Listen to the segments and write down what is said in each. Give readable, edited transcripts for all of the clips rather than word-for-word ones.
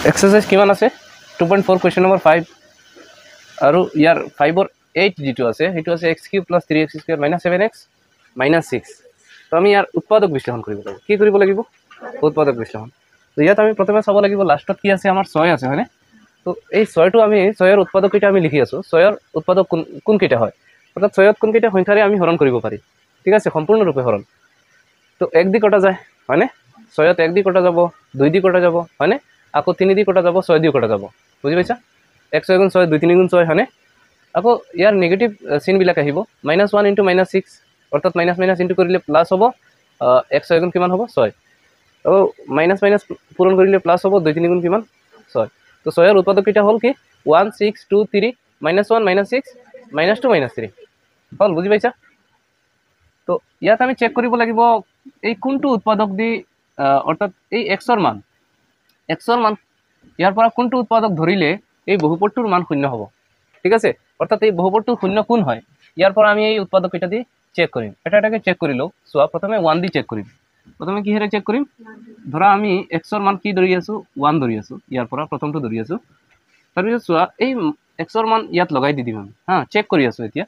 exercise কিমান আছে 2.4 question number 5 আৰু ইয়াৰ 5ৰ 8 যেটো আছে হেতু আছে x³ + 3x² - 7x - 6 তো আমি ইয়াৰ উৎপাদক বিশ্লেষণ কৰিব লাগিব কি কৰিব লাগিব উৎপাদক বিশ্লেষণ তো ইয়াত আমি প্ৰথমে চাব লাগিব লাষ্টত কি আছে আমাৰ 6 আছে হয়নে তো এই 6টো আমি 6ৰ উৎপাদক কেইটা আমি লিখি আছো 6ৰ উৎপাদক কোন কেইটা হয় অৰ্থাৎ 6ত কোন কেইটা সংখ্যাৰে আমি হৰণ কৰিব পাৰি ঠিক আছে সম্পূৰ্ণৰূপে হৰণ তো 1 দি কটা যায় হয়নে 6ত 1 দি কটা যাব 2 দি কটা যাব হয়নে আকৌ 3 দি কটা যাব 6 দি কটা যাব বুজি পাইছা 1 6 গুণ 6 2 3 গুণ 6 হয়নে আকৌ ইয়াৰ নেগেটিভ চিন বিলাক আহিব -1 * -6 অৰ্থাৎ মাইনাস মাইনাস ইনটু কৰিলে প্লাস হ'ব 1 6 গুণ কিমান হ'ব 6 আৰু মাইনাস মাইনাস পূৰণ কৰিলে প্লাস হ'ব 2 3 গুণ কিমান 6 তো 6 ৰ উৎপাদক কেইটা হ'ল কি 1 6 2 3 -1 - 6 -2 - 3 হল বুজি পাইছা তো ইয়াত আমি চেক কৰিব লাগিব এই কোনটো উৎপাদক দি অৰ্থাৎ এই x ৰ মান ইয়াৰ পৰা কোনটো উৎপাদক ধৰিলে এই বহুপদটোৰ মান 0 হ'ব ঠিক আছে অৰ্থাৎ এই বহুপদটো 0 কোন হয় ইয়াৰ পৰা আমি এই উৎপাদক কেইটা দি চেক কৰিম এটাকে চেক কৰি লও সোয়া প্ৰথমে 1 দি চেক কৰিম প্ৰথমে কি হেৰে চেক কৰিম ধৰা আমি x ৰ মান কি ধৰি আছো 1 ধৰি আছো ইয়াৰ পৰা প্ৰথমটো ধৰি আছো তাৰ পিছত সোয়া এই x ৰ মান ইয়াত লগাই দি দিম হা চেক কৰি আছো এতিয়া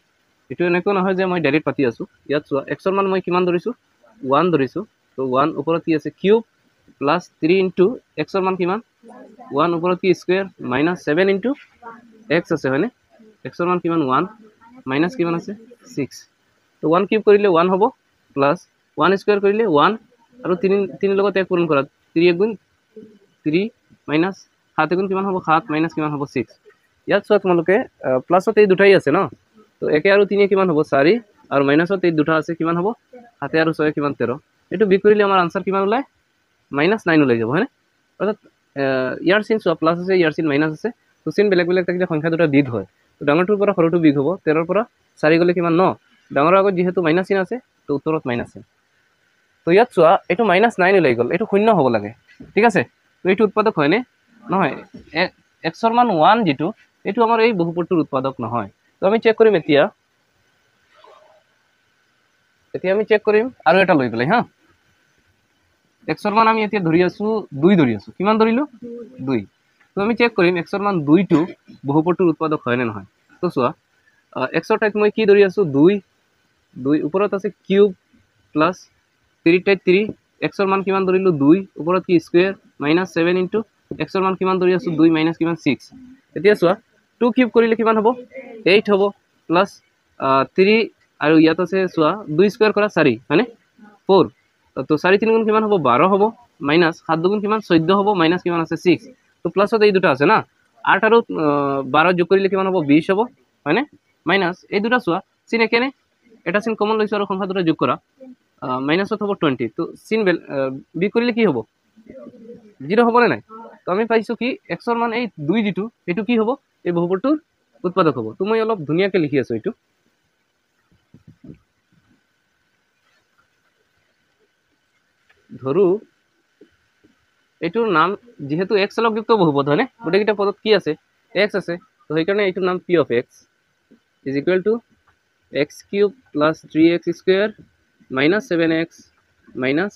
এটো এনেকৈ নহয় যে মই ডাইৰেক্ট পাতি আছো ইয়াত সোয়া x ৰ মান মই কিমান ধৰিছো 1 ধৰিছো তো 1 ওপৰত কি আছে কিউব প্লাস 3 ইনটু x ৰ মান কিমান 1 ওপৰত কি স্কয়াৰ -7 ইনটু x আছে হয়নে x ৰ মান কিমান 1 মাইনাস কিমান আছে 6 তো 1 কিউব কৰিলে 1 হ'ব প্লাস 1 স্কয়াৰ কৰিলে 1 আৰু 3 লগত 1 পূৰণ কৰা 3 গুণ 3 মাইনাস 7 গুণ কিমান হ'ব 7 মাইনাস কিমান হ'ব 6 ইয়াত চোৱা তোমালোকে প্লাসত এই দুটাই আছে ন তো 1 আৰু 3 কিমান হ'ব 4 আৰু মাইনাসত এই দুটা আছে কিমান হ'ব 7 আৰু 6 কিমান 13 এটো বিক কৰিলে আমাৰ আনসাৰ কিমান ওলাই -9 ওলাই যাব হয়নে অৰ্থাৎ ইয়াৰ চিন চোৱা প্লাস আছে ইয়াৰ চিন মাইনাস আছে তো চিন বেলেগ বেলেগ থাকিলে সংখ্যা দুটা বিগ হয় তো ডাঙৰটোৰ পৰা সৰুটো বিগ হ'ব 13 ৰ পৰা 4 গলে কিমান 9 ডাঙৰৰ আগত যেহেতু মাইনাস চিন আছে তো উত্তৰত মাইনাস চিন তো ইয়াত চোৱা এটো -9 ওলাই গল এটো 0 হ'ব লাগে ঠিক আছে তো এটো উৎপাদক হয়নে নহয় x ৰ মান 1 যেটো এটো আমাৰ এই বহুপদটোৰ উৎপাদক নহয় তো আমি চেক কৰিম এতিয়া আমি চেক কৰিম আৰু এটা লৈ পেলাই হা x ৰ মান আমি এতিয়া ধৰি আছো 2 ধৰি আছো কিমান ধৰিলো 2 তো আমি চেক কৰিম x ৰ মান 2 টো বহুপদটোৰ উৎপাদক হয় নে নহয় তো চোৱা x ৰ ঠাইত মই কি ধৰি আছো 2 ওপৰত আছে কিউব প্লাস 3 ঠাইত 3 x ৰ মান কিমান ধৰিলো 2 ওপৰত কি স্কয়াৰ -7 ইনটু x ৰ মান কিমান ধৰি আছো 2 মাইনাস কিমান 6 এতিয়া চোৱা 2 কিউব কৰিলে কিমান হ'ব 8 হ'ব প্লাস 3 আৰু ইয়াত আছে চোৱা 2 স্কয়াৰ কৰা 4 হয়নে 4 তো 4 3 গুণ কিমান হ'ব 12 হ'ব মাইনাস 7 দুগুণ কিমান 14 হ'ব মাইনাস কিমান আছে 6 তো প্লাসত এই দুটা আছে না 8 আৰু 12 যোগ কৰিলে কিমান হ'ব 20 হ'ব হয়নে মাইনাস এই দুটা চোৱা চিন একেনে এটা চিন কমন লৈছো আৰু সংখ্যা দুটা যোগ কৰা মাইনাসত হ'ব 20 তো চিন বি কৰিলে কি হ'ব 0 হ'ব নে নাই তো আমি পাইছো কি x ৰ মান এই 2 যেটো এটো কি হ'ব এই বহুপদটোৰ উৎপাদক হ'ব তো মই অলপ ধুনিয়াকে লিখি আছো এটো ধৰু এটোৰ নাম যেহেতু x লগযুক্ত বহুপদ হয়নে গোটেইটা পদত কি আছে x আছে তো সেই কাৰণে এটোৰ নাম p of x is equal to x³ plus 3x square minus 7x minus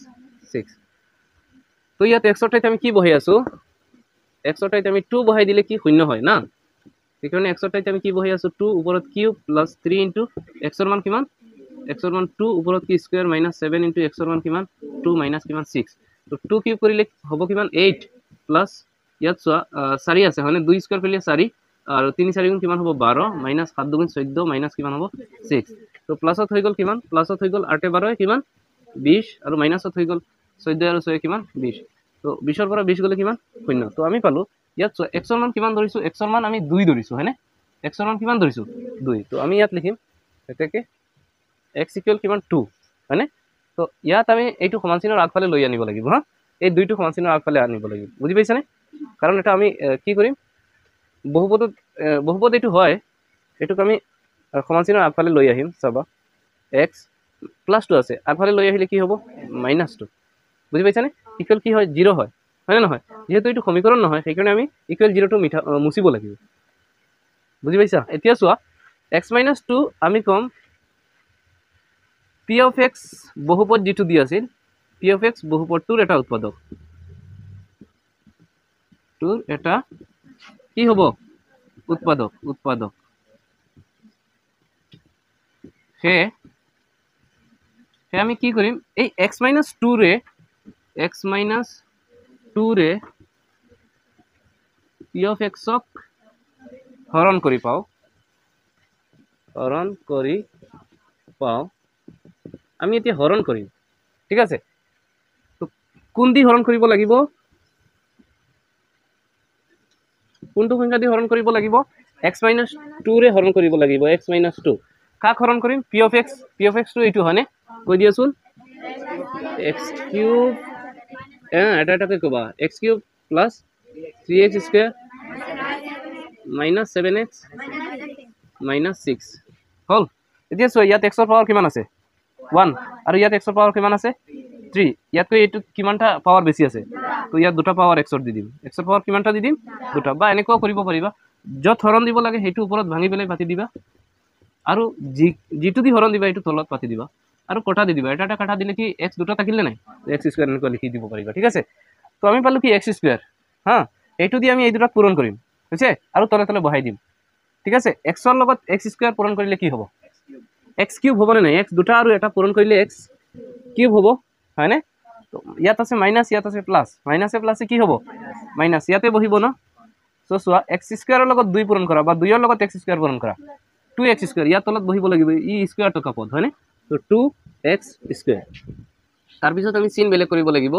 6 তো ইয়াত x ৰ ঠাইত আমি কি বহাই আছো x ৰ ঠাইত আমি 2 বহাই দিলে কি শূন্য হয় না সেই কাৰণে x ৰ ঠাইত আমি কি বহাই আছো 2 ওপৰত কিউব প্লাস 3 ইনটু x ৰ মান কিমান x ৰ মান 2 ওপৰত কি স্কয়াৰ -7 ইনটু x ৰ মান কিমান 2 মাইনাস কিমান 6 তো 2 কিউব কৰিলে হ'ব কিমান 8 প্লাস ইয়াত চোৱা 4 আছে হয়নে 2 স্কয়াৰ কৰিলে 4 আৰু 3 4 গুণ কিমান হ'ব 12 মাইনাস 7 দুগুণ 14 মাইনাস কিমান হ'ব 6 তো প্লাসত হৈ গল কিমান প্লাসত হৈ গল 8 12 কিমান 20 আৰু মাইনাসত হৈ গল 14 আৰু 6 কিমান 20 তো 20 ৰ পৰা 20 গলে কিমান 0 তো আমি পালো ইয়াত চোৱা x ৰ মান কিমান ধৰিছো x ৰ মান আমি 2 ধৰিছো হয়নে x ৰ মান কিমান ধৰিছো 2 তো আমি ইয়াত লিখিম এটাকে x ইকুৱেল কিমান 2 হয়নে তো ইয়াত আমি এইটো সমান চিনৰ আগফালে লৈ আনিব লাগিব হা এই দুইটো সমান চিনৰ আগফালে আনিব লাগিব বুজি পাইছানে কাৰণ এটা আমি কি কৰিম বহুপদ এইটো হয় এটোক আমি সমান চিনৰ আগফালে লৈ আহিম চাবা x প্লাস 2 আছে আগফালে লৈ আহিলে কি হ'ব -2 বুজি পাইছানে ইকুৱেল কি হয় 0 হয় হয়নে নহয় যেহেতু এইটো সমীকৰণ নহয় সেই কাৰণে আমি ইকুৱেল 0 টো মুছিব লাগিব বুজি পাইছা এতিয়া চোৱা x - 2 আমি কম p of x বহুপদ যেটো দি আছিল p of x বহুপদটোৰ এটা উৎপাদক টুৰ এটা কি হ'ব উৎপাদক সে আমি কি কৰিম এই x - 2 ৰে p of x ক হৰণ কৰি পাওঁ আমি এতিয়া হৰণ কৰিম ঠিক আছে তো কোন দি হৰণ কৰিব লাগিব কোনটো সংখ্যা দি হৰণ কৰিব লাগিব x - 2 ৰে হৰণ কৰিব লাগিব x - 2 কাক হৰণ কৰিম p of x টো এইটো হয়নে কৈ দিয়াচোন x কিউব এটাকে কবা x cube plus 3x square minus 7x minus 6 হল এতিয়া চোৱা ইয়াত x ৰ পাৱাৰ কিমান আছে 1 আৰু ইয়াত x ৰ পাৱাৰ কিমান আছে 3 ইয়াতকৈ এইটো কিমানটা পাৱাৰ বেছি আছে তো ইয়াত দুটা পাৱাৰ x ৰ দি দিম x ৰ পাৱাৰ কিমানটা দি দিম দুটা বা এনেকুৱা কৰিব পাৰিবা য'ত হৰণ দিব লাগে সেইটো ওপৰত ভাঙি পেলাই পাতি দিবা আৰু যিটো দি হৰণ দিবা এইটো তলত পাতি দিবা আৰু কটা দি দিবা এটা কাটা দিলে কি x দুটা থাকিলে নাই x স্কয়াৰ এনেকুৱা লিখি দিব পাৰিবা ঠিক আছে তো আমি পালো কি x স্কয়াৰ হা এইটো দি আমি এই দুটা পূৰণ কৰিম বুজিছে আৰু তলে তলে বহাই দিম ঠিক আছে x ৰ লগত x স্কয়াৰ পূৰণ কৰিলে কি হ'ব x কিউব হ'ব নে নাই x দুটা আৰু এটা পূৰণ কৰিলে x কিউব হ'ব হয়নে তো ইয়াত আছে মাইনাস ইয়াত আছে প্লাস মাইনাসে প্লাসে কি হ'ব মাইনাস ইয়াতে বহিব ন সো চোৱা x স্কয়াৰৰ লগত 2 পূৰণ কৰা বা 2 ৰ লগত x স্কয়াৰ পূৰণ কৰা 2x স্কয়াৰ ইয়াত তলত বহিব লাগিব ই স্কয়াৰ টকা পদ হয়নে তো 2x স্কয়াৰ তাৰ পিছত আমি চিন বেলেগ কৰিব লাগিব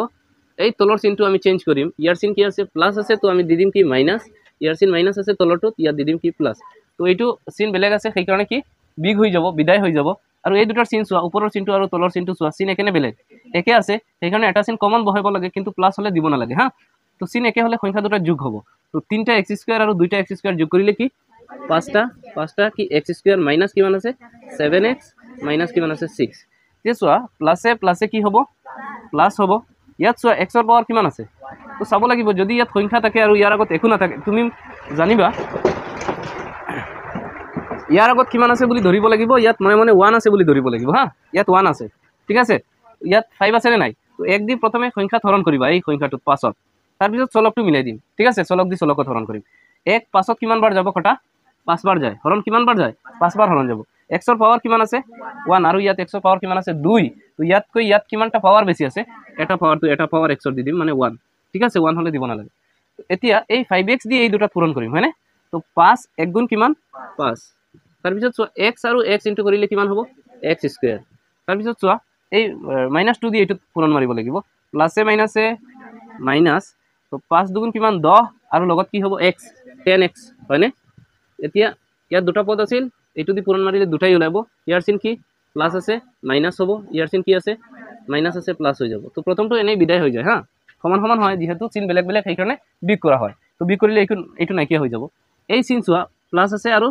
এই তলৰ চিনটো আমি চেঞ্জ কৰিম ইয়াৰ চিন কি আছে প্লাস আছে তো আমি দি দিম কি মাইনাস ইয়াৰ চিন মাইনাস আছে তলৰটোত ইয়াত দি দিম কি প্লাস তো এইটো চিন বেলেগ আছে সেই কাৰণে কি বিগ হৈ যাব বিদায় হৈ যাব আৰু এই দুটাৰ চিন চোৱা ওপৰৰ চিনটো আৰু তলৰ চিনটো চোৱা চিন একেনে বেলেগ একে আছে সেই কাৰণে এটা চিন কমন বহাব লাগে কিন্তু প্লাস হলে দিব নালাগে হা তো চিন একে হলে সংখ্যা দুটা যোগ হ'ব তো 3টা x স্কয়াৰ আৰু 2টা x স্কয়াৰ যোগ কৰিলে কি 5টা কি x স্কয়াৰ মাইনাস কিমান আছে 7x মাইনাস কিমান আছে 6 তে চোৱা প্লাসে কি হ'ব প্লাস হ'ব ইয়াত চোৱা x ৰ পাৱাৰ কিমান আছে তো চাব লাগিব যদি ইয়াত সংখ্যা থাকে আৰু ইয়াৰ আগত একো নাথাকে তুমি জানিবা ইয়াৰ আগত কিমান আছে বুলি ধৰিব লাগিব ইয়াত মানে 1 আছে বুলি ধৰিব লাগিব হা ইয়াত 1 আছে ঠিক আছে ইয়াত 5 আছে নে নাই তো এক দি প্ৰথমে সংখ্যা হৰণ কৰিবা এই সংখ্যাটো 5ত তাৰ পিছত চলকটো মিলাই দিম ঠিক আছে চলক দি চলকত হৰণ কৰিম এক 5ত কিমান বাৰ যাব কটা 5 বাৰ যায় হৰণ কিমান বাৰ যায় 5 বাৰ হৰণ যাব x ৰ পাৱাৰ কিমান আছে 1 আৰু ইয়াত x ৰ পাৱাৰ কিমান আছে 2 তো ইয়াতকৈ ইয়াত কিমানটা পাৱাৰ বেছি আছে এটা পাৱাৰ x ৰ দি দিম মানে 1 ঠিক আছে 1 হলে দিব নালাগে এতিয়া এই 5x দি এই দুটা পূৰণ কৰিম হয়নে তো 5 এক গুণ কিমান 5 তাৰ পিছত চোৱা x আৰু x ইনটু কৰিলে কিমান হ'ব x স্কয়াৰ তাৰ পিছত চোৱা এই -2 দি এইটো পূৰণ মাৰিব লাগিব প্লাসে মাইনাসে মাইনাস তো 5 দুগুণ কিমান 10 আৰু লগত কি হ'ব x 10x হয়নে এতিয়া ইয়াত দুটা পদ আছিল এইটো দি পূৰণ মাৰিলে দুটাই ওলাব ইয়াৰ চিন কি প্লাস আছে মাইনাস হ'ব ইয়াৰ চিন কি আছে মাইনাস আছে প্লাস হৈ যাব তো প্ৰথমটো এনেই বিদায় হৈ যায় হা সমান হয় যেহেতু চিন বেলেগ বেলেগ সেই কাৰণে বিগ কৰা হয় তো বিগ কৰিলে এইটো নাইকিয়া হৈ যাব এই চিন চোৱা প্লাস আছে আৰু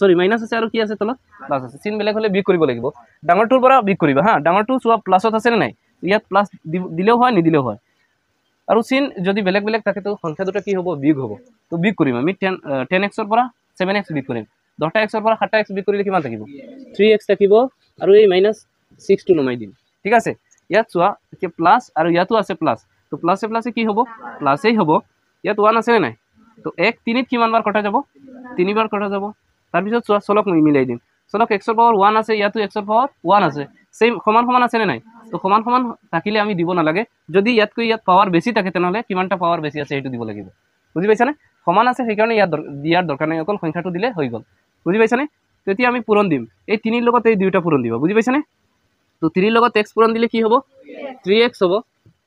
সৰি মাইনাস আছে আৰু কি আছে তলত প্লাস আছে চিন বেলেগ হলে বিগ কৰিব লাগিব ডাঙৰটোৰ পৰা বিগ কৰিবা হা ডাঙৰটো চোৱা প্লাসত আছে নে নাই ইয়াত প্লাস দিলেও হয় নিদিলেও হয় আৰু চিন যদি বেলেগ বেলেগ থাকে তো সংখ্যা দুটা কি হ'ব বিগ হ'ব তো বিগ কৰিম আমি 10x ৰ পৰা 7x বিগ কৰিম 10টা x ৰ পৰা 7টা x বিগ কৰিলে কিমান থাকিব 3x থাকিব আৰু এই -6 টো নমাই দিম ঠিক আছে ইয়াত চোৱা এতিয়া প্লাস আৰু ইয়াতো আছে প্লাস তো প্লাসে কি হ'ব প্লাসেই হ'ব ইয়াত 1 আছে নে নাই তো 1 3ত কিমান বাৰ কটা যাব 3 বাৰ কটা যাব তাৰ পিছত চোৱা চলক মিলাই দিম চলক x ৰ পাৱাৰ 1 আছে ইয়াতো x ৰ পাৱাৰ 1 আছে সেম সমান আছে নে নাই তো সমান থাকিলে আমি দিব নালাগে যদি ইয়াতকৈ ইয়াত পাৱাৰ বেছি থাকে তেনেহলে কিমানটা পাৱাৰ বেছি আছে এইটো দিব লাগিব বুজি পাইছানে সমান আছে সেই কাৰণে ইয়াত দিয়াৰ দৰকাৰ নাই অকল সংখ্যাটো দিলে হৈ গল বুজি পাইছানে তেতিয়া আমি পূৰণ দিম এই 3 ৰ লগত এই দুইটা পূৰণ দিবা বুজি পাইছানে তো 3 ৰ লগত x পূৰণ দিলে কি হ'ব 3x হ'ব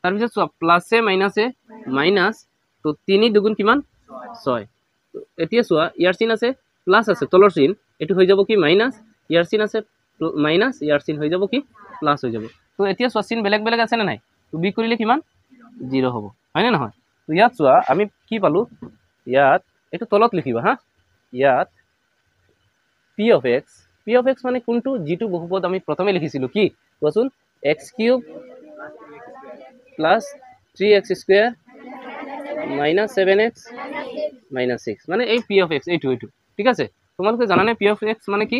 তাৰ পিছত চোৱা প্লাসে মাইনাসে মাইনাস তো 3 দুগুণ কিমান 6 তো এতিয়া চোৱা ইয়াৰ চিন আছে প্লাস আছে তলৰ চিন এটো হৈ যাব কি মাইনাস ইয়াৰ চিন আছে মাইনাস ইয়াৰ চিন হৈ যাব কি প্লাস হৈ যাব তো এতিয়া চোৱা চিন বেলেগ বেলেগ আছে না নাই তো বি কৰিলে কিমান 0 হ'ব হয় না নহয় তো ইয়াত চোৱা আমি কি পালো ইয়াত এটো তলত লিখিবা হা ইয়াত p of x মানে কোনটো যেটো বহুপদ আমি প্ৰথমে লিখিছিলো কি কোৱাচোন x³ + 3x² - 7x - 6 মানে এই p of x এইটো ঠিক আছে তোমালোকে জানানে p of x মানে কি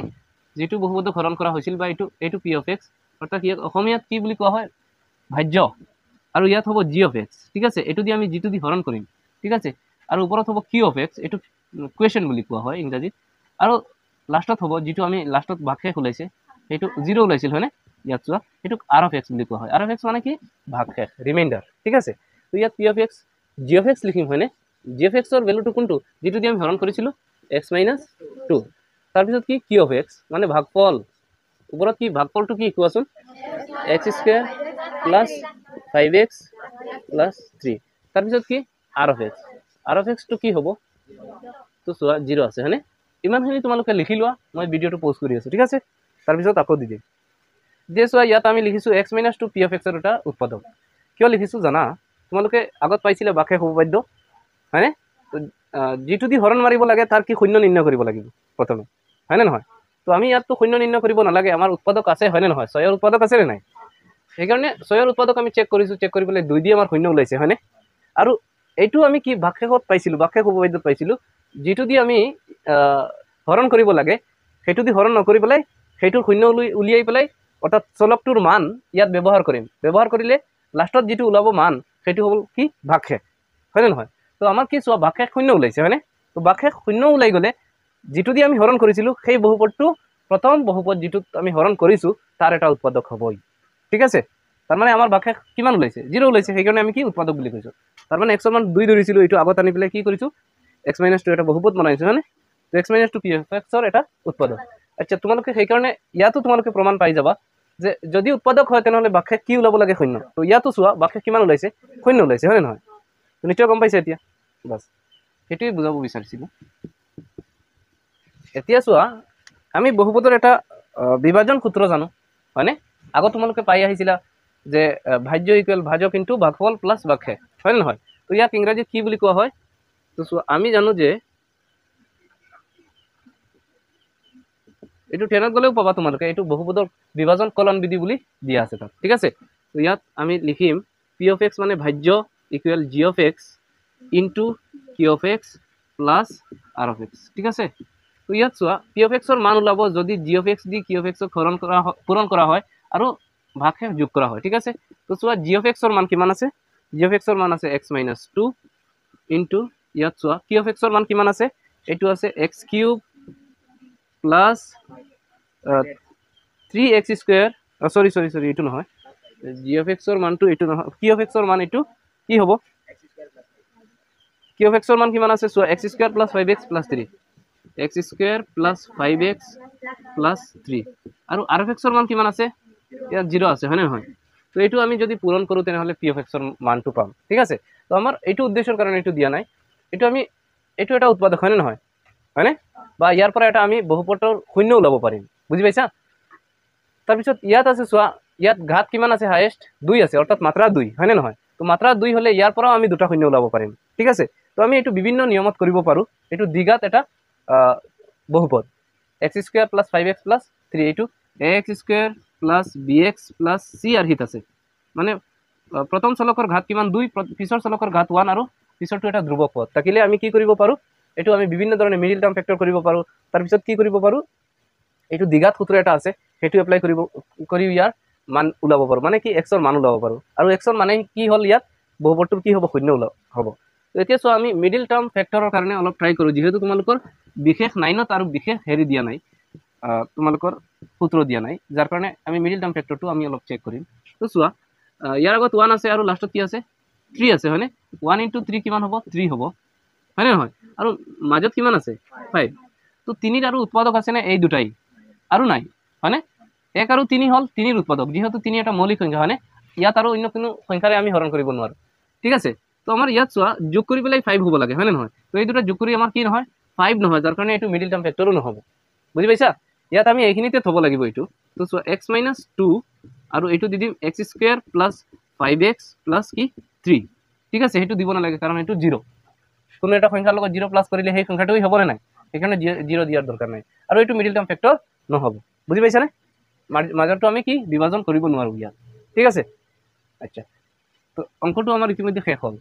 যেটো বহুপদ হৰণ কৰা হৈছিল বা এইটো p of x অৰ্থাৎ ইয়াত অসমীয়াত কি বুলি কোৱা হয় ভাজ্য আৰু ইয়াত হ'ব g of x ঠিক আছে এটো দি আমি যেটো দি হৰণ কৰিম ঠিক আছে আৰু ওপৰত হ'ব কিউ অফ এক্স এইটো কুৱেশ্যন বুলি কোৱা হয় ইংৰাজীত আৰু লাষ্টত হ'ব যিটো আমি লাষ্টত ভাগশেষ ওলাইছে সেইটো 0 ওলাইছিল হয়নে ইয়াত চোৱা সেইটোক আৰ অফ এক্স বুলি কোৱা হয় আৰ অফ এক্স মানে কি ভাগশেষ ৰিমাইণ্ডাৰ ঠিক আছে তো ইয়াত P of x G of x লিখিম হয়নে জি অফ এক্সৰ ভেলুটো কোনটো যিটো দি আমি হৰণ কৰিছিলোঁ এক্স মাইনাছ 2 তাৰপিছত কি কিউ অফ এক্স মানে ভাগফল ওপৰত কি ভাগফলটো কি কোৱাচোন x square plus 5x plus 3 তাৰপিছত কি আৰ অফ এক্সটো কি হ'ব তো চোৱা 0 আছে হয়নে ইমানখিনি তোমালোকে লিখি লোৱা মই ভিডিঅ'টো প'ষ্ট কৰি আছোঁ ঠিক আছে তাৰপিছত আকৌ দি দিম যে চোৱা ইয়াত আমি লিখিছোঁ এক্স মাইনাছ 2 পি অফ এক্সৰ এটা উৎপাদক কিয় লিখিছোঁ জানা তোমালোকে আগত পাইছিলে ভাগশেষ উপপাদ্য হয়নে যিটো দি হৰণ মাৰিব লাগে তাৰ কি শূন্য নিৰ্ণয় কৰিব লাগিব প্ৰথমে হয়নে নহয় তো আমি ইয়াততো শূন্য নিৰ্ণয় কৰিব নালাগে আমাৰ উৎপাদক আছে হয়নে নহয় 6ৰ উৎপাদক আছে নে নাই সেইকাৰণে 6ৰ উৎপাদক আমি চেক কৰিছোঁ চেক কৰি পেলাই 2 দি আমাৰ শূন্য ওলাইছে হয়নে আৰু এইটো আমি কি ভাগশেষত পাইছিলোঁ ভাগশেষ উপপাদ্যত পাইছিলোঁ যিটো দি আমি হৰণ কৰিব লাগে সেইটো দি হৰণ নকৰি পেলাই সেইটোৰ শূন্য উলিয়াই পেলাই অৰ্থাৎ চলকটোৰ মান ইয়াত ব্যৱহাৰ কৰিম ব্যৱহাৰ কৰিলে লাষ্টত যিটো ওলাব মান সেইটো হ'ল কি ভাগশেষ হয়নে নহয় তো আমাৰ কি চোৱা ভাগশেষ শূন্য ওলাইছে হয়নে তো ভাগশেষ শূন্য ওলাই গ'লে যিটো দি আমি হৰণ কৰিছিলোঁ সেই বহুপদটো প্ৰথম বহুপদ যিটোত আমি হৰণ কৰিছোঁ তাৰ এটা উৎপাদক হ'বই ঠিক আছে তাৰমানে আমাৰ ভাগশেষ কিমান ওলাইছে 0 ওলাইছে সেইকাৰণে আমি কি উৎপাদক বুলি কৈছোঁ তাৰমানে এক্সৰ মান 2 ধৰিছিলোঁ এইটো আগত আনি পেলাই কি কৰিছোঁ এক্স মাইনাছ 2 এটা বহুপদ বনাইছোঁ হয়নে তো এক্স মাইনাছ 2 পি অফ এক্সৰ এটা উৎপাদক আচ্ছা তোমালোকে সেইকাৰণে ইয়াতো তোমালোকে প্ৰমাণ পাই যাবা যে যদি উৎপাদক হয় তেনেহ'লে ভাগশেষ কি ওলাব লাগে শূন্য তো ইয়াতো চোৱা ভাগশেষ কিমান ওলাইছে শূন্য ওলাইছে হয়নে নহয় তো নিশ্চয় গম পাইছে এতিয়া বাছ সেইটোৱে বুজাব বিচাৰিছিলোঁ এতিয়া চোৱা আমি বহুপদৰ এটা বিভাজন সূত্ৰ জানো হয়নে আগত তোমালোকে পাই আহিছিলা যে ভাজ্য ইকুৱেল ভাজক ইনটু ভাগফল প্লাছ ভাগশেষ হয়নে নহয় তো ইয়াক ইংৰাজীত কি বুলি কোৱা হয় তো চোৱা আমি জানো যে এইটো 10ত গ'লেও পাবা তোমালোকে এইটো বহুপদৰ বিভাজন কলন বিধি বুলি দিয়া আছে তাত ঠিক আছে তো ইয়াত আমি লিখিম পি অফ এক্স মানে ভাজ্য equal G of X into Q of X plus R of X ঠিক আছে তো ইয়াত চোৱা পি অফ এক্সৰ মান ওলাব যদি জি অফ এক্স দি কিউ অফ এক্সক পূৰণ কৰা হয় আৰু ভাগশেষ যোগ কৰা হয় ঠিক আছে তো চোৱা জি অফ এক্সৰ মান কিমান আছে জি অফ এক্সৰ মান আছে এক্স মাইনাছ 2 ইনটু ইয়াত চোৱা কিউ অফ এক্সৰ মান কিমান আছে এইটো আছে x cube plus 3x square সৰি এইটো নহয় জি অফ এক্সৰ মানটো এইটো নহয় কিউ অফ এক্সৰ মান এইটো কি হ'ব কিউ অফ এক্সৰ মান কিমান আছে চোৱা x square plus 5x plus 3 x square plus 5x plus 3 আৰু আৰ অফ এক্সৰ মান কিমান আছে ইয়াত 0 আছে হয়নে নহয় তো এইটো আমি যদি পূৰণ কৰোঁ তেনেহ'লে পি অফ এক্সৰ মানটো পাম ঠিক আছে তো আমাৰ এইটো উদ্দেশ্যৰ কাৰণে এইটো দিয়া নাই এইটো এটা উৎপাদক হয়নে নহয় হয়নে বা ইয়াৰ পৰা এটা আমি বহুপদৰ শূন্য ওলাব পাৰিম বুজি পাইছা তাৰপিছত ইয়াত আছে চোৱা ইয়াত ঘাত কিমান আছে হায়েষ্ট 2 আছে অৰ্থাৎ মাত্ৰা 2 হয়নে নহয় তো মাত্ৰা 2 হ'লে ইয়াৰ পৰাও আমি দুটা শূন্য ওলাব পাৰিম ঠিক আছে তো আমি এইটো বিভিন্ন নিয়মত কৰিব পাৰোঁ এইটো দ্বিঘাত এটা বহুপদ X square plus 5x plus 3 এইটো X square plus bx plus c আৰ্হিত আছে মানে প্ৰথম চলকৰ ঘাত কিমান 2 পিছৰ চলকৰ ঘাত 1 আৰু পিছৰটো এটা ধ্ৰুৱক পদ থাকিলে আমি কি কৰিব পাৰোঁ এইটো আমি বিভিন্ন ধৰণে মিডিল টাৰ্ম ফেক্টৰ কৰিব পাৰোঁ তাৰপিছত কি কৰিব পাৰোঁ এইটো দ্বিঘাত সূত্ৰ এটা আছে সেইটো এপ্লাই কৰি ইয়াৰ মান ওলাব পাৰোঁ মানে কি এক্সৰ মান ওলাব পাৰোঁ আৰু এক্সৰ মানে কি হ'ল ইয়াত বহুপদটোৰ কি হ'ব শূন্য হ'ব তো এতিয়া চোৱা আমি মিডিল টাৰ্ম ফেক্টৰৰ কাৰণে অলপ ট্ৰাই কৰোঁ যিহেতু তোমালোকৰ বিশেষ 9ত আৰু বিশেষ হেৰি দিয়া নাই তোমালোকৰ সূত্ৰ দিয়া নাই যাৰ কাৰণে আমি মিডিল টাৰ্ম ফেক্টৰটো আমি অলপ চেক কৰিম তো চোৱা ইয়াৰ আগত 1 আছে আৰু লাষ্টত কি আছে 3 আছে হয়নে 1 × 3 কিমান হ'ব 3 হ'ব হয়নে নহয় আৰু মাজত কিমান আছে 5 তো 3ৰ আৰু উৎপাদক আছে নে এই দুটাই আৰু নাই হয়নে 1 আৰু 3 হ'ল 3ৰ উৎপাদক যিহেতু 3 এটা মৌলিক সংখ্যা হয়নে ইয়াত আৰু অন্য কোনো সংখ্যাৰে আমি হৰণ কৰিব নোৱাৰোঁ ঠিক আছে তো আমাৰ ইয়াত চোৱা যোগ কৰি পেলাই 5 হ'ব লাগে হয়নে নহয় তো এই দুটা যোগ কৰি আমাৰ কি নহয় 5 নহয় যাৰ কাৰণে এইটো মিডিল টাৰ্ম ফেক্টৰো নহ'ব বুজি পাইছা ইয়াত আমি এইখিনিতে থ'ব লাগিব এইটো তো চোৱা এক্স মাইনাছ 2 আৰু এইটো দি দিম x square plus 5x plus কি 3 ঠিক আছে সেইটো দিব নালাগে কাৰণ এইটো 0 কোনো এটা সংখ্যাৰ লগত 0 প্লাছ কৰিলে সেই সংখ্যাটোই হ'বনে নাই সেইকাৰণে 0 দিয়াৰ দৰকাৰ নাই আৰু এইটো মিডিল টাৰ্ম ফেক্টৰ নহ'ব বুজি পাইছানে মাজৰটো আমি কি বিভাজন কৰিব নোৱাৰোঁ ইয়াত ঠিক আছে আচ্ছা তো অংকটো আমাৰ ইতিমধ্যে শেষ হ'ল